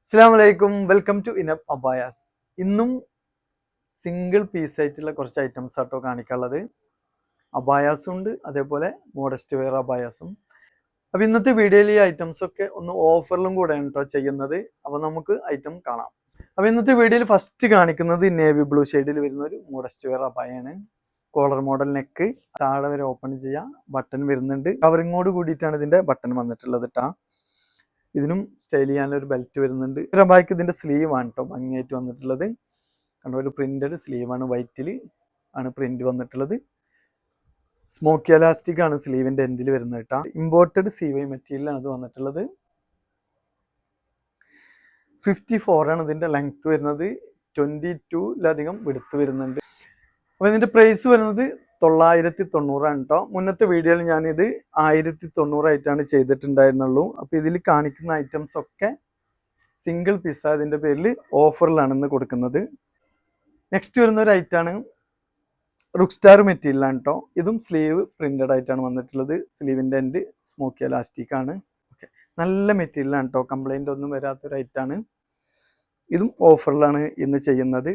അസ്സലാമലൈക്കും welcome to ഇനബ് abayas. ഇന്നും single piece ആയിട്ടുള്ള കുറച്ച് ഐറ്റംസ് ആട്ടോ കാണിക്കാനുള്ളത്. അബായാസും ഉണ്ട്, അതേപോലെ മോഡസ്റ്റ് വെയർ അബായാസും. അപ്പോൾ ഇന്നത്തെ വീഡിയോയിൽ ഈ ഐറ്റംസ് ഒക്കെ ഒന്ന് ഓഫറിലും കൂടെയാണ് കേട്ടോ ചെയ്യുന്നത്. അപ്പോൾ നമുക്ക് ഐറ്റം കാണാം. അപ്പോൾ ഇന്നത്തെ വീഡിയോയിൽ ഫസ്റ്റ് കാണിക്കുന്നത് നേവി ബ്ലൂ ഷെയ്ഡിൽ വരുന്ന ഒരു മോഡസ്റ്റ് വെയർ അബായാണ്. കോളർ മോഡൽ നെക്ക്, താഴെ വരെ ഓപ്പൺ ചെയ്യാം, ബട്ടൺ വരുന്നുണ്ട്. കവറിങ്ങോട് കൂടിയിട്ടാണ് ഇതിന്റെ ബട്ടൺ വന്നിട്ടുള്ളത് കേട്ടോ. ഇതിനും സ്റ്റൈൽ ചെയ്യാനുള്ള ഒരു ബെൽറ്റ് വരുന്നുണ്ട്. ഒരു അബായ്ക്ക് ഇതിന്റെ സ്ലീവ് ആണ് കേട്ടോ ഭംഗിയായിട്ട് വന്നിട്ടുള്ളത്. കണ്ടോ, ഒരു പ്രിന്റഡ് സ്ലീവ് ആണ്, വൈറ്റിൽ ആണ് പ്രിന്റ് വന്നിട്ടുള്ളത്. സ്മോക്കി എലാസ്റ്റിക് ആണ് സ്ലീവിന്റെ എൻഡിൽ വരുന്നത് കേട്ടോ. ഇമ്പോർട്ടഡ് CY മെറ്റീരിയലാണ് ഇത് വന്നിട്ടുള്ളത്. 54 ആണ് ഇതിന്റെ ലെങ്ത് വരുന്നത്. 22-ലധികം വിടുത്ത് വരുന്നുണ്ട്. അപ്പോൾ ഇതിന്റെ പ്രൈസ് വരുന്നത് 990 കേട്ടോ. മുന്നത്തെ വീഡിയോയിൽ ഞാനിത് 1090 ആയിട്ടാണ് ചെയ്തിട്ടുണ്ടായിരുന്നുള്ളൂ. അപ്പോൾ ഇതിൽ കാണിക്കുന്ന ഐറ്റംസ് ഒക്കെ സിംഗിൾ പീസ് അതിൻ്റെ പേരിൽ ഓഫറിലാണെന്ന് കൊടുക്കുന്നത്. നെക്സ്റ്റ് വരുന്ന ഒരു ഐറ്റാണ് റുക്ക് സ്റ്റാർ മെറ്റീരിയലാണ് കേട്ടോ. ഇതും സ്ലീവ് പ്രിന്റഡ് ആയിട്ടാണ് വന്നിട്ടുള്ളത്. സ്ലീവിൻ്റെ എൻഡ് സ്മോക്കി എലാസ്റ്റിക് ആണ്. ഓക്കെ, നല്ല മെറ്റീരിയലാണ് കേട്ടോ, കംപ്ലൈൻ്റ് ഒന്നും വരാത്തൊരു ഐറ്റാണ്. ഇതും ഓഫറിലാണ് ഇന്ന് ചെയ്യുന്നത്.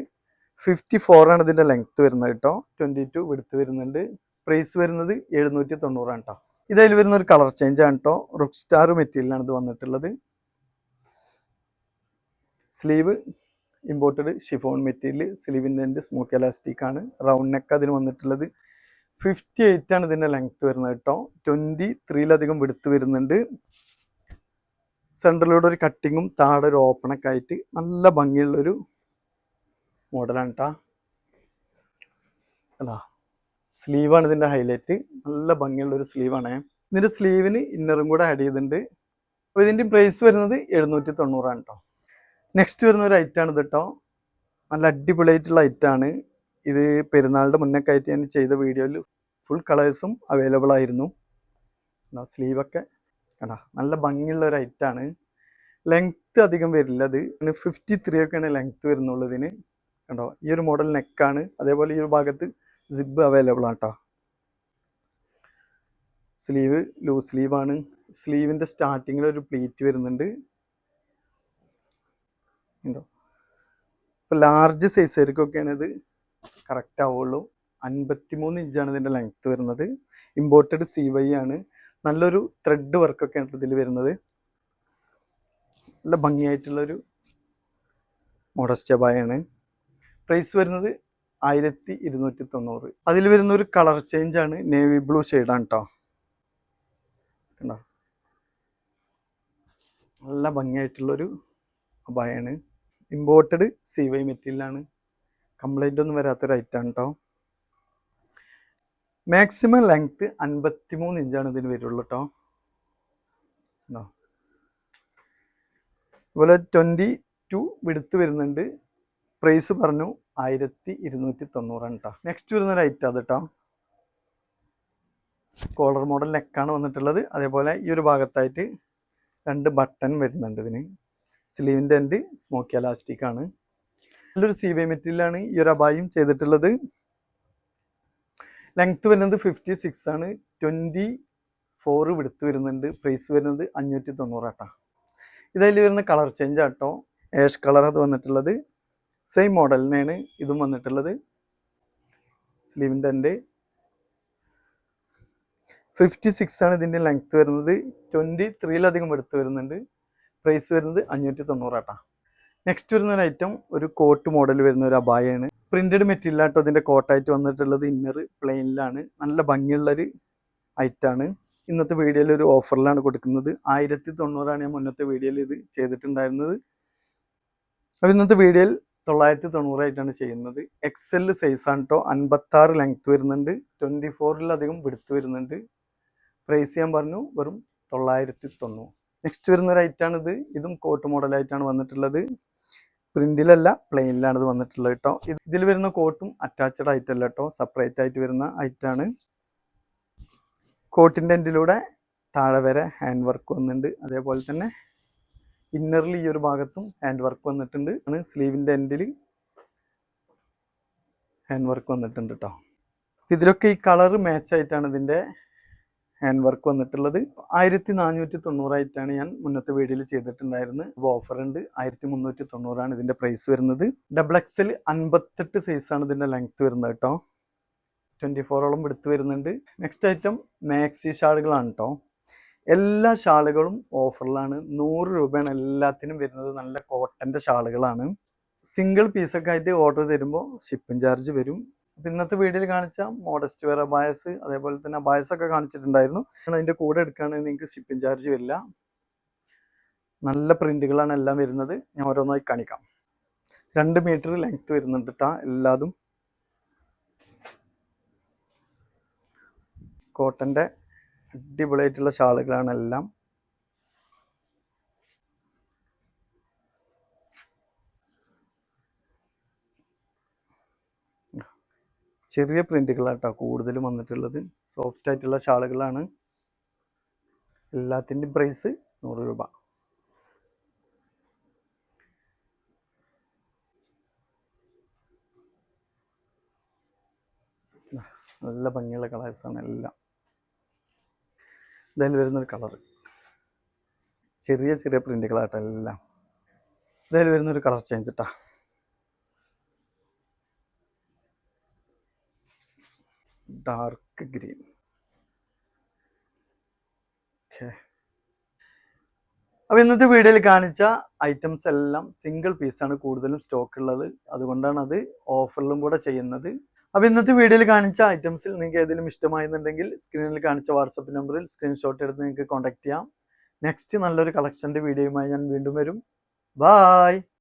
54 ആണ് ഇതിൻ്റെ ലെങ്ത് വരുന്നത് കേട്ടോ. 22 വിടുത്ത് വരുന്നുണ്ട്. പ്രൈസ് വരുന്നത് 790 ആണ് കേട്ടോ. ഇതിൽ വരുന്ന ഒരു കളർ ചേഞ്ച് ആണ് കേട്ടോ. റുക്ക് സ്റ്റാർ മെറ്റീരിയലാണ് ഇത് വന്നിട്ടുള്ളത്. സ്ലീവ് ഇമ്പോർട്ടഡ് ഷിഫോൺ മെറ്റീരിയൽ, സ്ലീവിൻ്റെ എൻഡ് സ്മോക്കി എലാസ്റ്റിക് ആണ്. റൗണ്ട് നെക്ക് അതിന് വന്നിട്ടുള്ളത്. 58 ആണ് ഇതിൻ്റെ ലെങ്ത് വരുന്നത് കേട്ടോ. 23-ലധികം വിടുത്ത് വരുന്നുണ്ട്. സെൻട്രലിലൂടെ ഒരു കട്ടിങ്ങും താഴെ ഒരു ഓപ്പണൊക്കെ ആയിട്ട് നല്ല ഭംഗിയുള്ളൊരു മോഡലാണ് കേട്ടോ. അല്ല, സ്ലീവാണ് ഇതിൻ്റെ ഹൈലൈറ്റ്. നല്ല ഭംഗിയുള്ളൊരു സ്ലീവാണ്. ഇതിൻ്റെ സ്ലീവിന് ഇന്നറും കൂടെ ആഡ് ചെയ്തിട്ടുണ്ട്. അപ്പോൾ ഇതിൻ്റെ പ്രൈസ് വരുന്നത് 790 ആണ് കേട്ടോ. നെക്സ്റ്റ് വരുന്ന ഒരു ഐറ്റാണ് ഇത് കേട്ടോ. നല്ല അടിപൊളിയായിട്ടുള്ള ഐറ്റാണ് ഇത്. പെരുന്നാളുടെ മുന്നൊക്കെ ആയിട്ട് ഞാൻ ചെയ്ത വീഡിയോയിൽ ഫുൾ കളേഴ്സും അവൈലബിൾ ആയിരുന്നു. സ്ലീവൊക്കെ കണ്ടാ നല്ല ഭംഗിയുള്ള ഒരു ഐറ്റാണ്. ലെങ്ത്ത് അധികം വരില്ല. അത് 53 ഒക്കെയാണ് ലെങ്ത്ത് വരുന്നുള്ളൂ ഇതിന്. കണ്ടോ, ഈ ഒരു മോഡൽ നെക്കാണ്. അതേപോലെ ഈ ഒരു ഭാഗത്ത് സിബ് അവൈലബിൾ ആണ് കേട്ടോ. സ്ലീവ് ലൂസ് സ്ലീവാണ്. സ്ലീവിൻ്റെ സ്റ്റാർട്ടിങ്ങിൽ ഒരു പ്ലീറ്റ് വരുന്നുണ്ട്. ഉണ്ടോ, ഇപ്പോൾ ലാർജ് സൈസുകാർക്കൊക്കെയാണ് ഇത് കറക്റ്റ് ആവുള്ളൂ. 53 ഇഞ്ചാണ് ഇതിൻ്റെ ലെങ്ത്ത് വരുന്നത്. ഇമ്പോർട്ടഡ് CY ആണ്. നല്ലൊരു ത്രെഡ് വർക്കൊക്കെയാണ് ഇതിൽ വരുന്നത്. നല്ല ഭംഗിയായിട്ടുള്ളൊരു മോഡസ്റ്റ് അബായാണ്. പ്രൈസ് വരുന്നത് 1290. അതിൽ വരുന്ന ഒരു കളർ ചേഞ്ച് ആണ്, നേവി ബ്ലൂ ഷെയ്ഡാണ് കേട്ടോ. കണ്ടോ, നല്ല ഭംഗിയായിട്ടുള്ളൊരു അബായാണ്. ഇമ്പോർട്ടഡ് CY മെറ്റീരിയലാണ്. കംപ്ലൈൻ്റ് ഒന്നും വരാത്തൊരു ഐറ്റാണ് കേട്ടോ. മാക്സിമം ലെങ്ത്ത് 53 ഇഞ്ചാണ് ഇതിന് വരുള്ളൂ കേട്ടോ. അതുപോലെ 22 വിടുത്ത് വരുന്നുണ്ട്. പ്രൈസ് പറഞ്ഞു 1290 ആണ് കേട്ടോ. നെക്സ്റ്റ് വരുന്നൊരു ഐറ്റം അത് കേട്ടോ. കോളർ മോഡൽ നെക്കാണ് വന്നിട്ടുള്ളത്. അതേപോലെ ഈ ഒരു ഭാഗത്തായിട്ട് 2 ബട്ടൺ വരുന്നുണ്ട് ഇതിന്. സ്ലീവിൻ്റെ എൻഡ് സ്മോക്കി എലാസ്റ്റിക് ആണ്. നല്ലൊരു CY മെറ്റീരിയലാണ് ഈ ഒരു അബായും ചെയ്തിട്ടുള്ളത്. ലെങ്ത്ത് വരുന്നത് 56 ആണ്. 24 വിടുത്ത് വരുന്നുണ്ട്. പ്രൈസ് വരുന്നത് 590 കേട്ടോ. ഇതിൽ വരുന്ന കളർ ചേഞ്ച് ആട്ടോ. ആഷ് കളർ അത് വന്നിട്ടുള്ളത്. സെയിം മോഡലിനാണ് ഇതും വന്നിട്ടുള്ളത്. സ്ലീവിൻ്റെ എൻഡ് 56 ആണ് ഇതിൻ്റെ ലെങ്ത്ത് വരുന്നത്. 23-ലധികം വിടുത്ത് വരുന്നുണ്ട്. പ്രൈസ് വരുന്നത് 590 കേട്ടോ. നെക്സ്റ്റ് വരുന്ന ഒരു ഐറ്റം ഒരു കോട്ട് മോഡൽ വരുന്ന ഒരു അബായാണ്. പ്രിന്റഡ് മെറ്റീരിയൽ ആട്ടോ ഇതിൻ്റെ കോട്ടായിട്ട് വന്നിട്ടുള്ളത്. ഇന്നർ പ്ലെയിനിലാണ്. നല്ല ഭംഗിയുള്ളൊരു ഐറ്റാണ്. ഇന്നത്തെ വീഡിയോയിൽ ഒരു ഓഫറിലാണ് കൊടുക്കുന്നത്. 1090 ആണ് ഞാൻ മുന്നത്തെ വീഡിയോയിൽ ഇത് ചെയ്തിട്ടുണ്ടായിരുന്നത്. അപ്പോൾ ഇന്നത്തെ വീഡിയോയിൽ 990 ആയിട്ടാണ് ചെയ്യുന്നത്. XL സൈസാണ് കേട്ടോ. 56 ലെങ്ത്ത് വരുന്നുണ്ട്. 24-ലധികം വിടുത്ത് വരുന്നുണ്ട്. പ്രൈസ് ഞാൻ പറഞ്ഞു വെറും 990. നെക്സ്റ്റ് വരുന്ന ഒരു ഐറ്റാണ് ഇത്. ഇതും കോട്ട് മോഡലായിട്ടാണ് വന്നിട്ടുള്ളത്. പ്രിന്റിലല്ല, പ്ലെയിനിലാണ് ഇത് വന്നിട്ടുള്ളത് കേട്ടോ. ഇതിൽ വരുന്ന കോട്ടും അറ്റാച്ച്ഡ് ആയിട്ടല്ല കേട്ടോ, സെപ്പറേറ്റ് ആയിട്ട് വരുന്ന ഐറ്റാണ്. കോട്ടിൻ്റെ എൻഡിലൂടെ താഴെ വരെ ഹാൻഡ് വർക്ക് വന്നിട്ടുണ്ട്. അതേപോലെ തന്നെ ഇന്നറിൽ ഈ ഒരു ഭാഗത്തും ഹാൻഡ് വർക്ക് വന്നിട്ടുണ്ട്. സ്ലീവിൻ്റെ എൻഡിൽ ഹാൻഡ് വർക്ക് വന്നിട്ടുണ്ട് കേട്ടോ. ഇതിലൊക്കെ ഈ കളർ മാച്ച് ആയിട്ടാണ് ഇതിൻ്റെ ഹാൻഡ് വർക്ക് വന്നിട്ടുള്ളത് 1490 ഞാൻ മുന്നത്തെ വീഡിയോയിൽ ചെയ്തിട്ടുണ്ടായിരുന്നത്. ഓഫർ ഉണ്ട്, 1390 ഇതിന്റെ പ്രൈസ് വരുന്നത്. ഡബിൾ എക്സൽ 58 സൈസാണ് ഇതിന്റെ ലെങ്ത് വരുന്നത് കേട്ടോ. 24ഓളം എടുത്ത് വരുന്നുണ്ട്. നെക്സ്റ്റ് ഐറ്റം മാക്സി ഷാളുകളാണ് കേട്ടോ. എല്ലാ ഷാളുകളും ഓഫറിലാണ്. 100 രൂപയാണ് എല്ലാത്തിനും വരുന്നത്. നല്ല കോട്ടന്റെ ഷാളുകളാണ്. സിംഗിൾ പീസൊക്കെ ആയിട്ട് ഓർഡർ തരുമ്പോൾ ഷിപ്പിംഗ് ചാർജ് വരും. ഇന്നത്തെ വീഡിയോയിൽ കാണിച്ച മോഡസ്റ്റ് വെയർ അബായസ്, അതേപോലെ തന്നെ അബായസ് ഒക്കെ കാണിച്ചിട്ടുണ്ടായിരുന്നു. അതിൻ്റെ കൂടെ എടുക്കുകയാണെങ്കിൽ നിങ്ങൾക്ക് ഷിപ്പിംഗ് ചാർജ് വരില്ല. നല്ല പ്രിന്റുകളാണ് എല്ലാം വരുന്നത്. ഞാൻ ഓരോന്നായി കാണിക്കാം. 2 മീറ്റർ ലെങ്ത് വരുന്നുണ്ട് കേട്ടോ. എല്ലാതും കോട്ടൻ്റെ അടിപൊളിയായിട്ടുള്ള ഷാളുകളാണ് എല്ലാം. ചെറിയ പ്രിന്റുകളാട്ടോ കൂടുതലും വന്നിട്ടുള്ളത്. സോഫ്റ്റ് ആയിട്ടുള്ള ഷാളുകളാണ്. എല്ലാത്തിൻ്റെയും പ്രൈസ് 100 രൂപ. നല്ല ഭംഗിയുള്ള കളേഴ്സാണ് എല്ലാം. ഇതിൽ വരുന്നൊരു കളർ ചെറിയ ചെറിയ പ്രിന്റുകളാട്ടോ എല്ലാം. ഇതിൽ വരുന്നൊരു കളർ ചേഞ്ച് ഇട്ടാ. Dark green. ഓക്കെ, അപ്പോൾ ഇന്നത്തെ വീഡിയോയിൽ കാണിച്ച ഐറ്റംസ് എല്ലാം സിംഗിൾ പീസാണ് കൂടുതലും സ്റ്റോക്ക് ഉള്ളത്. അതുകൊണ്ടാണ് അത് ഓഫറിലും കൂടെ ചെയ്യുന്നത്. അപ്പോൾ ഇന്നത്തെ വീഡിയോയിൽ കാണിച്ച ഐറ്റംസിൽ നിങ്ങൾക്ക് ഏതെങ്കിലും ഇഷ്ടമായിരുന്നുണ്ടെങ്കിൽ സ്ക്രീനിൽ കാണിച്ച വാട്സപ്പ് നമ്പറിൽ സ്ക്രീൻഷോട്ട് എടുത്ത് നിങ്ങൾക്ക് കോൺടാക്ട് ചെയ്യാം. നെക്സ്റ്റ് നല്ലൊരു കളക്ഷൻ്റെ വീഡിയോയുമായി ഞാൻ വീണ്ടും വരും. ബായ്.